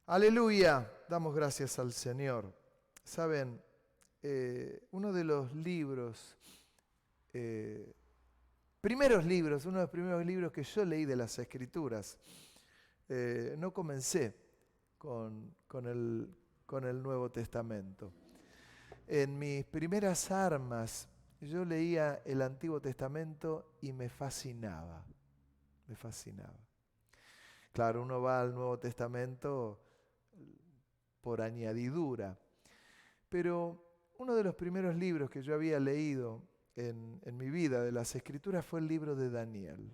Aleluya, damos gracias al Señor. Saben, uno de los libros, uno de los primeros libros que yo leí de las Escrituras, no comencé con el Nuevo Testamento. En mis primeras armas, yo leía el Antiguo Testamento y me fascinaba, me fascinaba. Claro, uno va al Nuevo Testamento por añadidura. Pero uno de los primeros libros que yo había leído en mi vida de las Escrituras fue el libro de Daniel.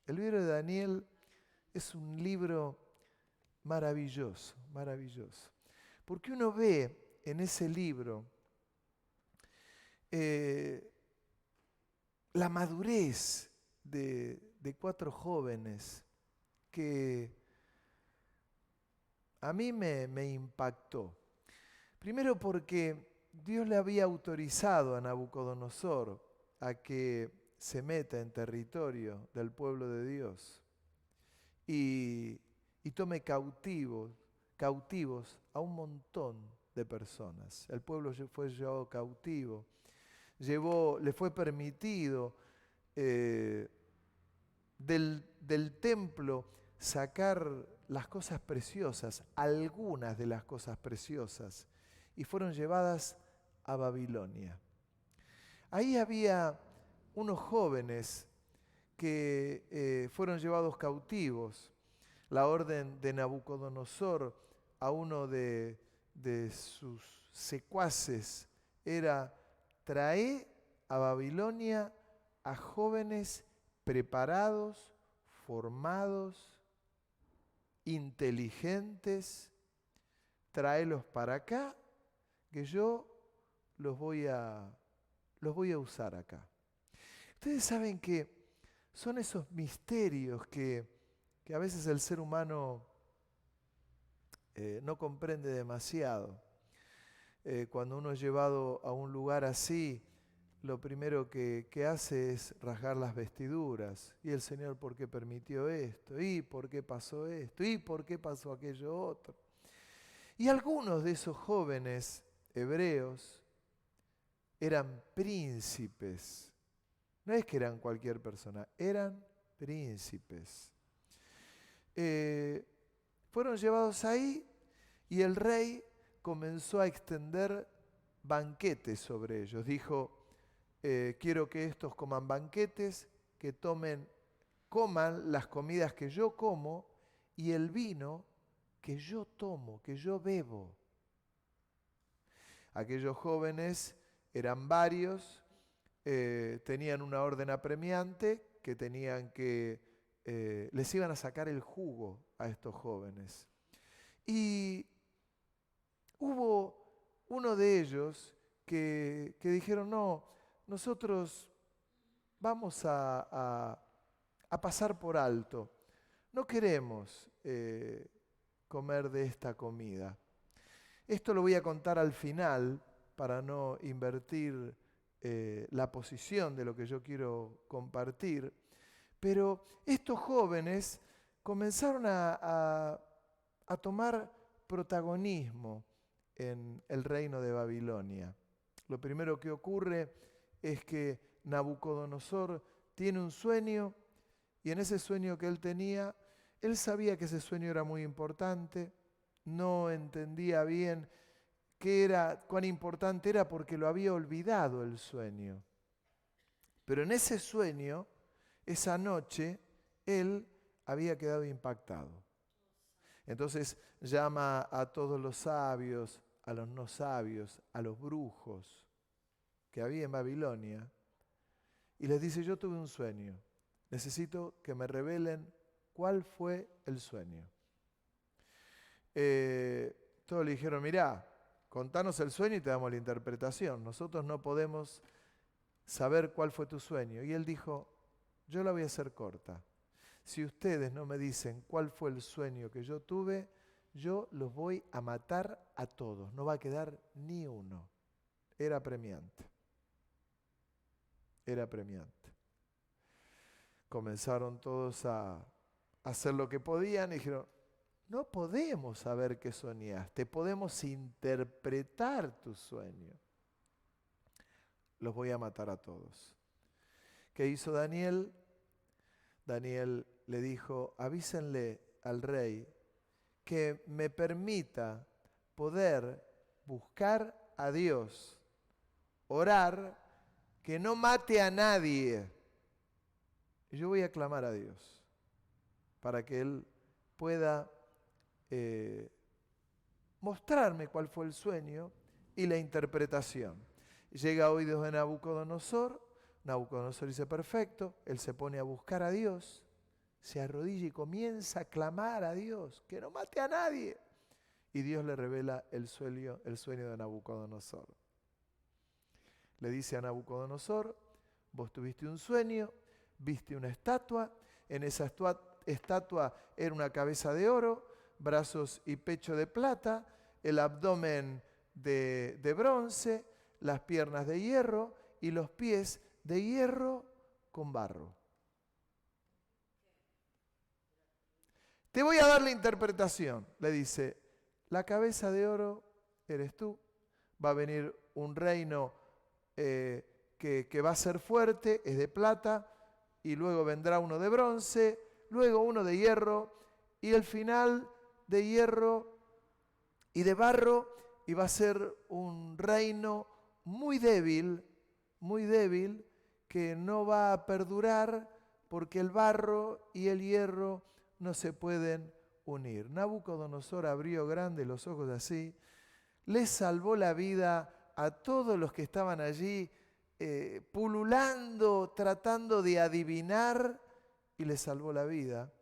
El libro de Daniel es un libro maravilloso, maravilloso. Porque uno ve en ese libro la madurez de cuatro jóvenes que a mí me impactó. Primero porque Dios le había autorizado a Nabucodonosor a que se meta en territorio del pueblo de Dios y tome cautivos a un montón de personas. El pueblo fue llevado cautivo, le fue permitido del templo sacar las cosas preciosas, algunas de las cosas preciosas, y fueron llevadas a Babilonia. Ahí había unos jóvenes que fueron llevados cautivos. La orden de Nabucodonosor a uno de sus secuaces era: trae a Babilonia a jóvenes preparados, formados, inteligentes, tráelos para acá, que yo los voy a usar acá. Ustedes saben que son esos misterios que a veces el ser humano no comprende demasiado. Cuando uno es llevado a un lugar así, lo primero que hace es rasgar las vestiduras. ¿Y el Señor por qué permitió esto? ¿Y por qué pasó esto? ¿Y por qué pasó aquello otro? Y algunos de esos jóvenes hebreos eran príncipes. No es que eran cualquier persona, eran príncipes. Fueron llevados ahí y el rey comenzó a extender banquetes sobre ellos. Dijo: quiero que estos coman banquetes, que coman las comidas que yo como y el vino que yo tomo, que yo bebo. Aquellos jóvenes eran varios, tenían una orden apremiante que les iban a sacar el jugo a estos jóvenes. Y hubo uno de ellos que dijeron: no, nosotros vamos a pasar por alto. No queremos comer de esta comida. Esto lo voy a contar al final para no invertir la posición de lo que yo quiero compartir. Pero estos jóvenes comenzaron a tomar protagonismo en el reino de Babilonia. Lo primero que ocurre es que Nabucodonosor tiene un sueño y en ese sueño que él tenía, él sabía que ese sueño era muy importante, no entendía bien cuán importante era porque lo había olvidado el sueño. Pero en ese sueño, esa noche, él había quedado impactado. Entonces llama a todos los sabios, a los no sabios, a los brujos que había en Babilonia y les dice: yo tuve un sueño, necesito que me revelen cuál fue el sueño. Todos le dijeron: mirá, contanos el sueño y te damos la interpretación. Nosotros no podemos saber cuál fue tu sueño. Y él dijo: yo la voy a hacer corta. Si ustedes no me dicen cuál fue el sueño que yo tuve, yo los voy a matar a todos. No va a quedar ni uno. Era apremiante. Era apremiante. Comenzaron todos a hacer lo que podían y dijeron: no podemos saber qué soñaste, podemos interpretar tu sueño. Los voy a matar a todos. ¿Qué hizo Daniel? Daniel le dijo, avísenle al rey que me permita poder buscar a Dios, orar, que no mate a nadie. Y yo voy a clamar a Dios para que Él pueda mostrarme cuál fue el sueño y la interpretación. Llega a oídos de Nabucodonosor. Nabucodonosor dice, perfecto. Él se pone a buscar a Dios, se arrodilla y comienza a clamar a Dios, que no mate a nadie. Y Dios le revela el sueño de Nabucodonosor. Le dice a Nabucodonosor, vos tuviste un sueño, viste una estatua, en esa estatua era una cabeza de oro, brazos y pecho de plata, el abdomen de bronce, las piernas de hierro y los pies de hierro con barro. Te voy a dar la interpretación, le dice, la cabeza de oro eres tú, va a venir un reino que va a ser fuerte, es de plata, y luego vendrá uno de bronce, luego uno de hierro, y el final de hierro y de barro, y va a ser un reino muy débil, que no va a perdurar porque el barro y el hierro no se pueden unir. Nabucodonosor abrió grandes los ojos así, le salvó la vida a todos los que estaban allí pululando, tratando de adivinar, y le salvó la vida.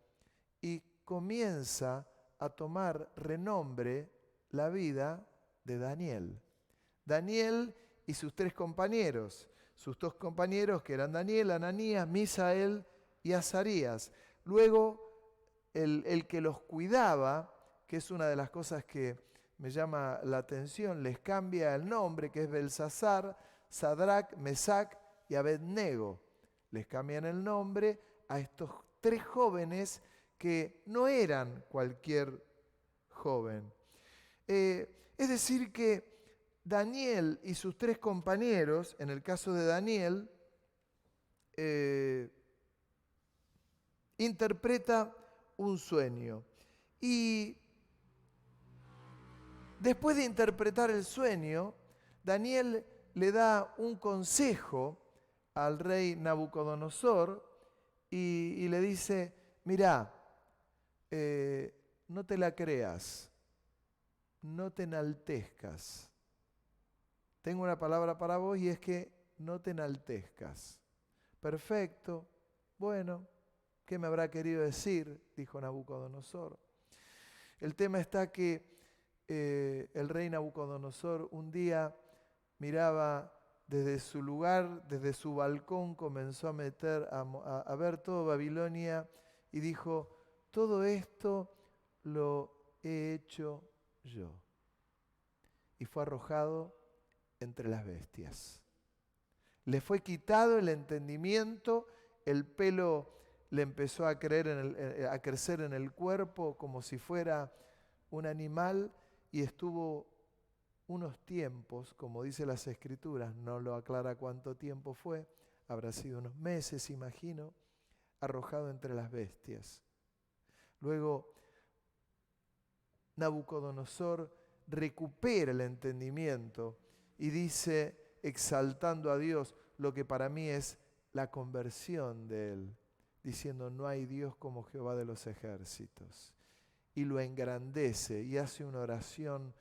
Y comienza a tomar renombre la vida de Daniel. Daniel y sus tres compañeros, sus dos compañeros que eran Daniel, Ananías, Misael y Azarías. Luego el que los cuidaba, que es una de las cosas que me llama la atención, les cambia el nombre, que es Belsasar, Sadrac, Mesac y Abednego. Les cambian el nombre a estos tres jóvenes que no eran cualquier joven. Es decir que Daniel y sus tres compañeros, en el caso de Daniel, interpreta un sueño. Y después de interpretar el sueño, Daniel le da un consejo al rey Nabucodonosor y le dice, mirá, no te la creas, no te enaltezcas. Tengo una palabra para vos y es que no te enaltezcas. Perfecto, bueno, ¿qué me habrá querido decir? Dijo Nabucodonosor. El tema está que el rey Nabucodonosor un día miraba desde su lugar, desde su balcón, comenzó a ver todo Babilonia y dijo, todo esto lo he hecho yo. Y fue arrojado entre las bestias. Le fue quitado el entendimiento, el pelo le empezó a crecer en el cuerpo como si fuera un animal y estuvo unos tiempos, como dice las Escrituras, no lo aclara cuánto tiempo fue, habrá sido unos meses, imagino, arrojado entre las bestias. Luego Nabucodonosor recupera el entendimiento y dice, exaltando a Dios, lo que para mí es la conversión de él, diciendo, no hay Dios como Jehová de los ejércitos. Y lo engrandece y hace una oración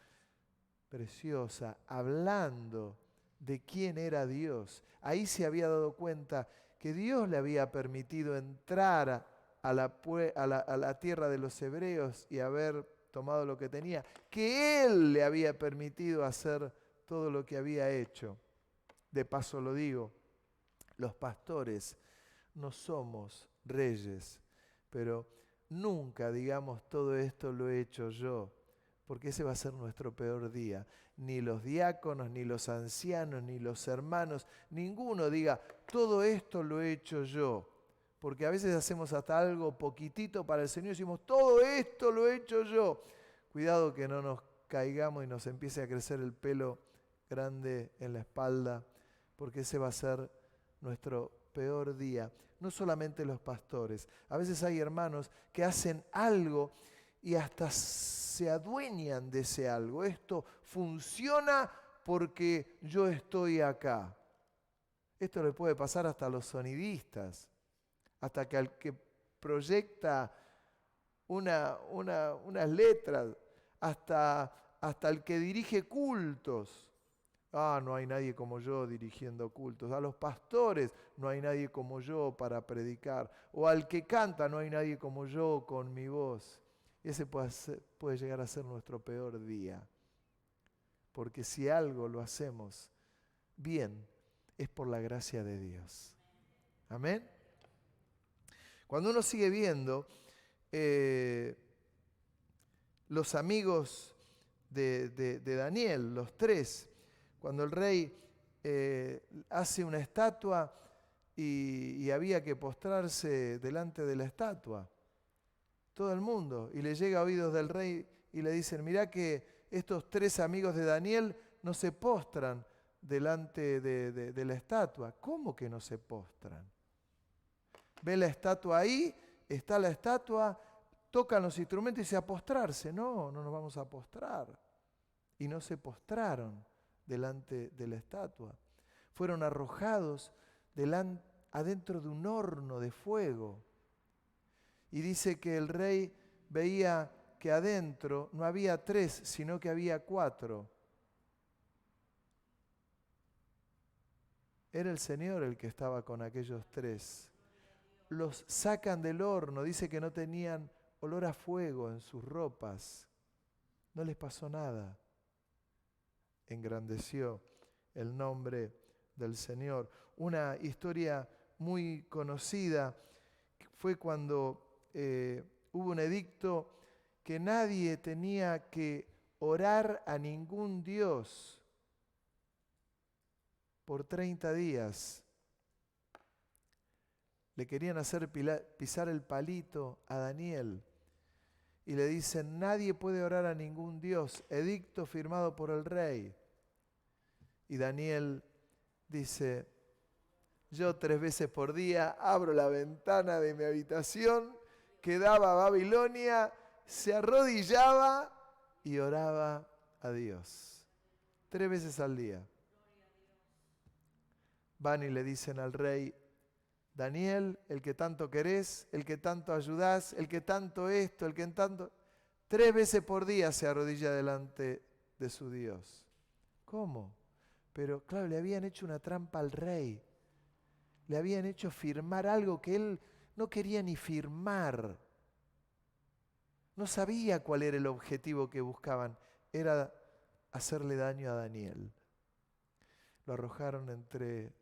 preciosa, hablando de quién era Dios. Ahí se había dado cuenta que Dios le había permitido entrar a la tierra de los hebreos y haber tomado lo que tenía, que Él le había permitido hacer todo lo que había hecho. De paso lo digo, los pastores no somos reyes, pero nunca digamos todo esto lo he hecho yo, porque ese va a ser nuestro peor día. Ni los diáconos, ni los ancianos, ni los hermanos, ninguno diga todo esto lo he hecho yo, porque a veces hacemos hasta algo poquitito para el Señor y decimos, todo esto lo he hecho yo. Cuidado que no nos caigamos y nos empiece a crecer el pelo grande en la espalda, porque ese va a ser nuestro peor día. No solamente los pastores, a veces hay hermanos que hacen algo y hasta se adueñan de ese algo. Esto funciona porque yo estoy acá. Esto le puede pasar hasta a los sonidistas, hasta que al que proyecta unas letras, hasta el que dirige cultos. No hay nadie como yo dirigiendo cultos. A los pastores, no hay nadie como yo para predicar. O al que canta, no hay nadie como yo con mi voz. Ese puede llegar a ser nuestro peor día. Porque si algo lo hacemos bien, es por la gracia de Dios. Amén. Cuando uno sigue viendo, los amigos de Daniel, los tres, cuando el rey hace una estatua y había que postrarse delante de la estatua, todo el mundo, y le llega a oídos del rey y le dicen, mirá que estos tres amigos de Daniel no se postran delante de la estatua. ¿Cómo que no se postran? Ve la estatua ahí, está la estatua, tocan los instrumentos y dice a postrarse. No nos vamos a postrar. Y no se postraron delante de la estatua. Fueron arrojados adentro de un horno de fuego. Y dice que el rey veía que adentro no había tres, sino que había cuatro. Era el Señor el que estaba con aquellos tres. Los sacan del horno, dice que no tenían olor a fuego en sus ropas. No les pasó nada. Engrandeció el nombre del Señor. Una historia muy conocida fue cuando hubo un edicto que nadie tenía que orar a ningún dios por 30 días. Le querían hacer pisar el palito a Daniel y le dicen, nadie puede orar a ningún dios, edicto firmado por el rey. Y Daniel dice, yo 3 veces por día abro la ventana de mi habitación que daba a Babilonia, se arrodillaba y oraba a Dios. 3 veces al día. Van y le dicen al rey, Daniel, el que tanto querés, el que tanto ayudás, el que tanto esto, el que tanto... 3 veces por día se arrodilla delante de su Dios. ¿Cómo? Pero claro, le habían hecho una trampa al rey. Le habían hecho firmar algo que él no quería ni firmar. No sabía cuál era el objetivo que buscaban. Era hacerle daño a Daniel. Lo arrojaron entre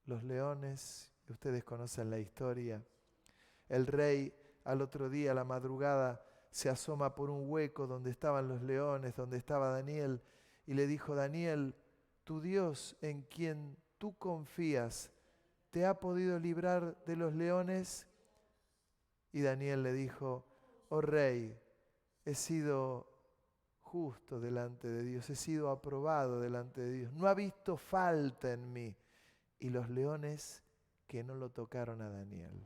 los leones. Ustedes conocen la historia. El rey al otro día, a la madrugada, se asoma por un hueco donde estaban los leones, donde estaba Daniel, y le dijo, Daniel, tu Dios en quien tú confías, ¿te ha podido librar de los leones? Y Daniel le dijo, oh rey, he sido justo delante de Dios, he sido aprobado delante de Dios, no ha visto falta en mí. Y los leones que no lo tocaron a Daniel.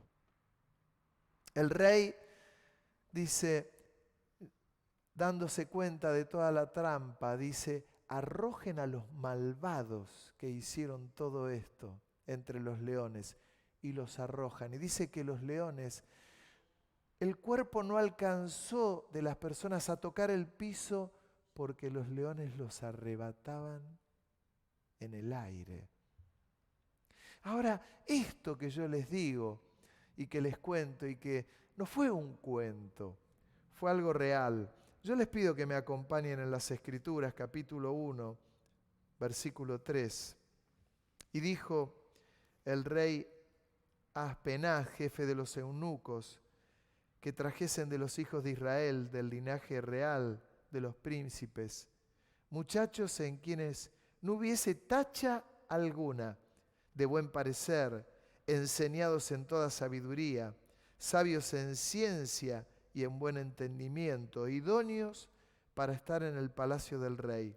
El rey dice, dándose cuenta de toda la trampa, dice, arrojen a los malvados que hicieron todo esto entre los leones, y los arrojan. Y dice que los leones, el cuerpo no alcanzó de las personas a tocar el piso porque los leones los arrebataban en el aire. Ahora, esto que yo les digo y que les cuento y que no fue un cuento, fue algo real. Yo les pido que me acompañen en las Escrituras, capítulo 1, versículo 3. Y dijo el rey Aspenaz, jefe de los eunucos, que trajesen de los hijos de Israel, del linaje real de los príncipes, muchachos en quienes no hubiese tacha alguna, de buen parecer, enseñados en toda sabiduría, sabios en ciencia y en buen entendimiento, idóneos para estar en el palacio del rey,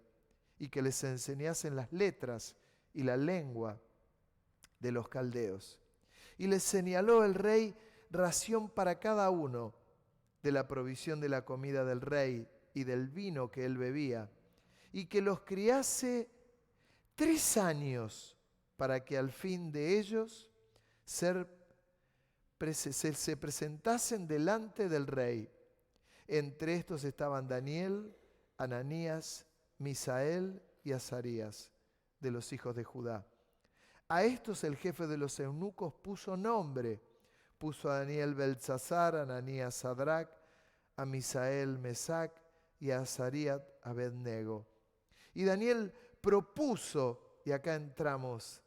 y que les enseñasen las letras y la lengua de los caldeos. Y les señaló el rey ración para cada uno de la provisión de la comida del rey y del vino que él bebía, y que los criase 3 años para que al fin de ellos se presentasen delante del rey. Entre estos estaban Daniel, Ananías, Misael y Azarías, de los hijos de Judá. A estos el jefe de los eunucos puso nombre. Puso a Daniel Beltsasar, a Ananías Sadrac, a Misael Mesac y a Azarías Abednego. Y Daniel propuso, y acá entramos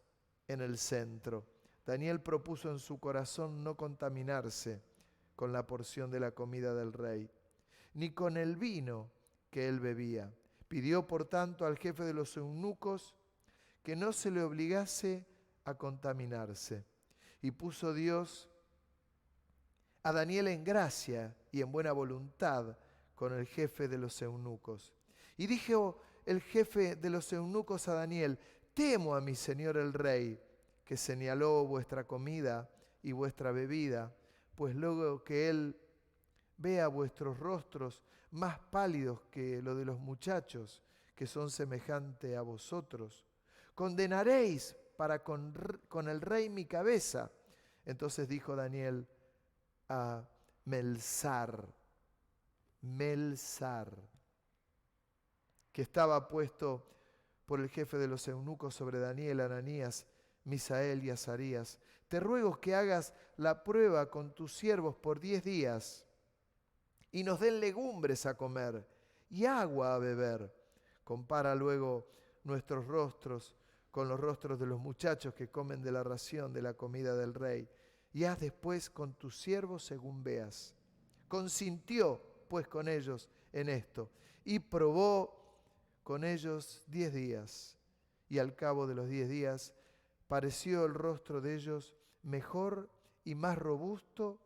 en el centro, Daniel propuso en su corazón no contaminarse con la porción de la comida del rey, ni con el vino que él bebía. Pidió, por tanto, al jefe de los eunucos que no se le obligase a contaminarse. Y puso Dios a Daniel en gracia y en buena voluntad con el jefe de los eunucos. Y dijo el jefe de los eunucos a Daniel: temo a mi señor el rey, que señaló vuestra comida y vuestra bebida, pues luego que él vea vuestros rostros más pálidos que lo de los muchachos, que son semejantes a vosotros, condenaréis para con el rey mi cabeza. Entonces dijo Daniel a Melzar, que estaba puesto por el jefe de los eunucos sobre Daniel, Ananías, Misael y Azarías: te ruego que hagas la prueba con tus siervos por 10 días y nos den legumbres a comer y agua a beber. Compara luego nuestros rostros con los rostros de los muchachos que comen de la ración de la comida del rey, y haz después con tus siervos según veas. Consintió pues con ellos en esto, y probó con ellos 10 días, y al cabo de los 10 días pareció el rostro de ellos mejor y más robusto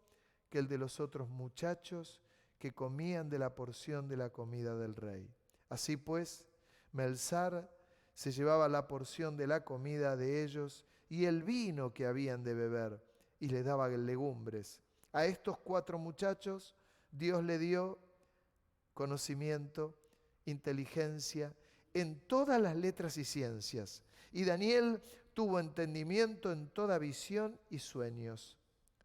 que el de los otros muchachos que comían de la porción de la comida del rey. Así pues, Melzar se llevaba la porción de la comida de ellos y el vino que habían de beber, y les daba legumbres. A estos 4 muchachos Dios le dio conocimiento, inteligencia en todas las letras y ciencias. Y Daniel tuvo entendimiento en toda visión y sueños.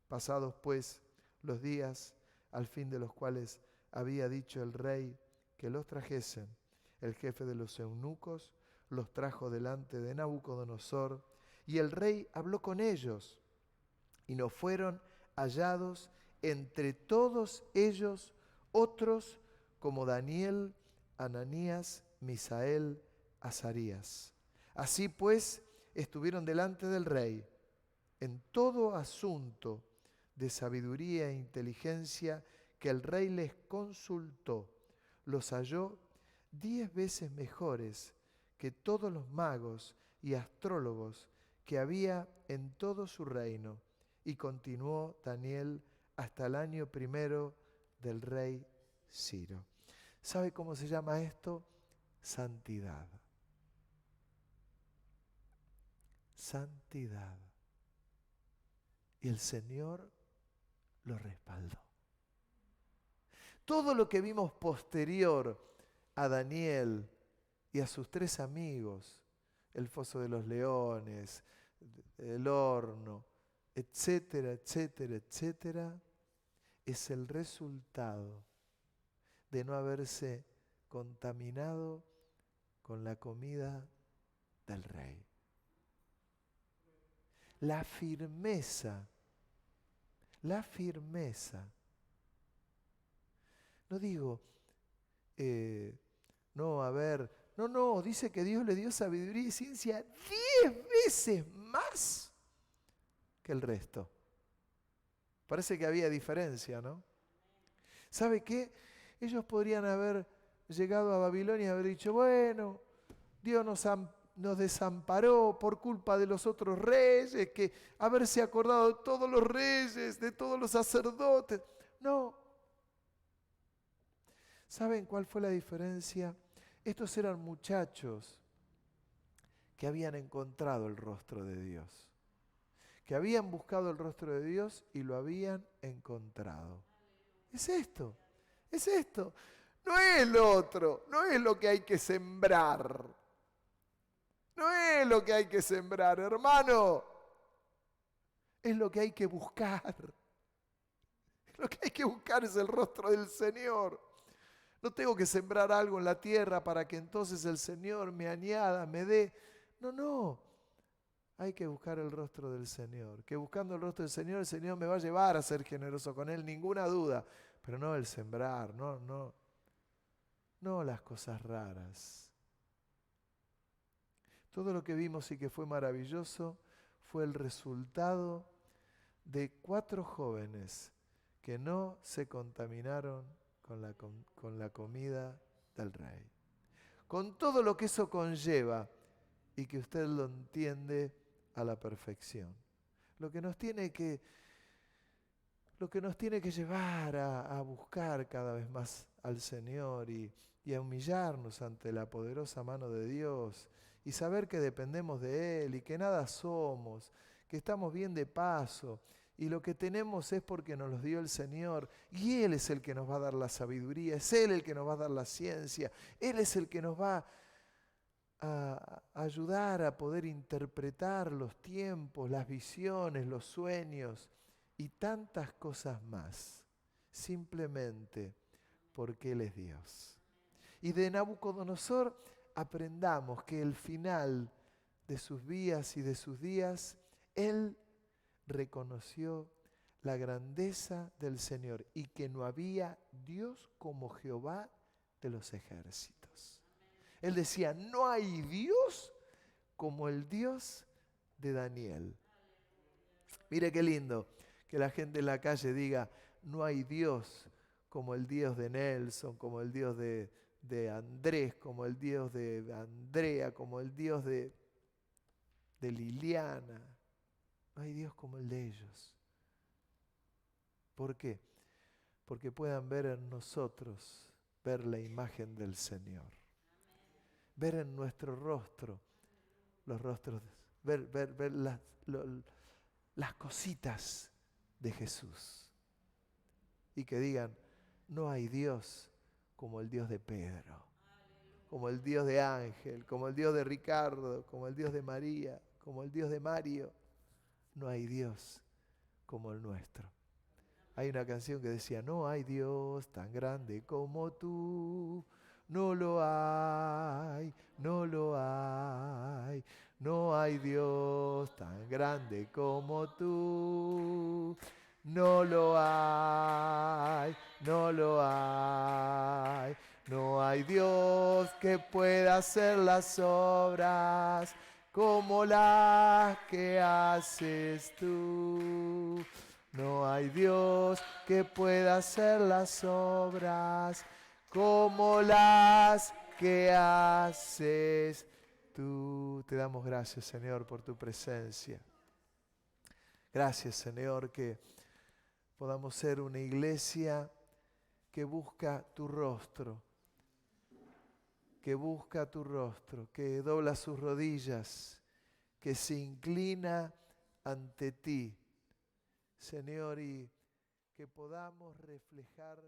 Pasados pues los días, al fin de los cuales había dicho el rey que los trajesen, el jefe de los eunucos los trajo delante de Nabucodonosor, y el rey habló con ellos, y no fueron hallados entre todos ellos otros como Daniel, Ananías, Misael, Azarías. Así pues, estuvieron delante del rey en todo asunto de sabiduría e inteligencia que el rey les consultó. Los halló 10 veces mejores que todos los magos y astrólogos que había en todo su reino. Y continuó Daniel hasta el año 1 del rey Ciro. ¿Sabe cómo se llama esto? Santidad. Santidad. Y el Señor lo respaldó. Todo lo que vimos posterior a Daniel y a sus 3 amigos, el foso de los leones, el horno, etcétera, etcétera, etcétera, es el resultado de no haberse contaminado con la comida del rey. La firmeza. No digo, no, dice que Dios le dio sabiduría y ciencia 10 veces más que el resto. Parece que había diferencia, ¿no? ¿Sabe qué? Ellos podrían haber llegado a Babilonia y haber dicho, bueno, Dios nos nos desamparó por culpa de los otros reyes, que haberse acordado de todos los reyes, de todos los sacerdotes. No. ¿Saben cuál fue la diferencia? Estos eran muchachos que habían encontrado el rostro de Dios, que habían buscado el rostro de Dios y lo habían encontrado. Es esto, es esto. No es lo otro, no es lo que hay que sembrar. No es lo que hay que sembrar, hermano. Es lo que hay que buscar. Lo que hay que buscar es el rostro del Señor. No tengo que sembrar algo en la tierra para que entonces el Señor me añada, me dé. No, no. Hay que buscar el rostro del Señor. Que buscando el rostro del Señor, el Señor me va a llevar a ser generoso con Él, ninguna duda. Pero no el sembrar, no las cosas raras. Todo lo que vimos y que fue maravilloso fue el resultado de 4 jóvenes que no se contaminaron con la comida del rey. Con todo lo que eso conlleva y que usted lo entiende a la perfección. Lo que nos tiene que llevar a buscar cada vez más al Señor y a humillarnos ante la poderosa mano de Dios y saber que dependemos de Él y que nada somos, que estamos bien de paso y lo que tenemos es porque nos los dio el Señor y Él es el que nos va a dar la sabiduría, es Él el que nos va a dar la ciencia, Él es el que nos va a ayudar a poder interpretar los tiempos, las visiones, los sueños y tantas cosas más, simplemente porque Él es Dios. Y de Nabucodonosor aprendamos que el final de sus vías y de sus días, Él reconoció la grandeza del Señor y que no había Dios como Jehová de los ejércitos. Él decía, no hay Dios como el Dios de Daniel. Mire qué lindo que la gente en la calle diga, no hay Dios como el Dios de Nelson, como el Dios de Andrés, como el Dios de Andrea, como el Dios de Liliana. No hay Dios como el de ellos. ¿Por qué? Porque puedan ver en nosotros, ver la imagen del Señor. Ver en nuestro rostro, los rostros, ver las cositas de Jesús. Y que digan, no hay Dios como el Dios de Pedro, como el Dios de Ángel, como el Dios de Ricardo, como el Dios de María, como el Dios de Mario. No hay Dios como el nuestro. Hay una canción que decía, no hay Dios tan grande como tú. No lo hay, no lo hay. No hay Dios tan grande como tú. No lo hay, no lo hay. No hay Dios que pueda hacer las obras como las que haces tú. No hay Dios que pueda hacer las obras como las que haces tú. Te damos gracias, Señor, por tu presencia. Gracias, Señor, que podamos ser una iglesia que busca tu rostro, que busca tu rostro, que dobla sus rodillas, que se inclina ante ti, Señor, y que podamos reflejar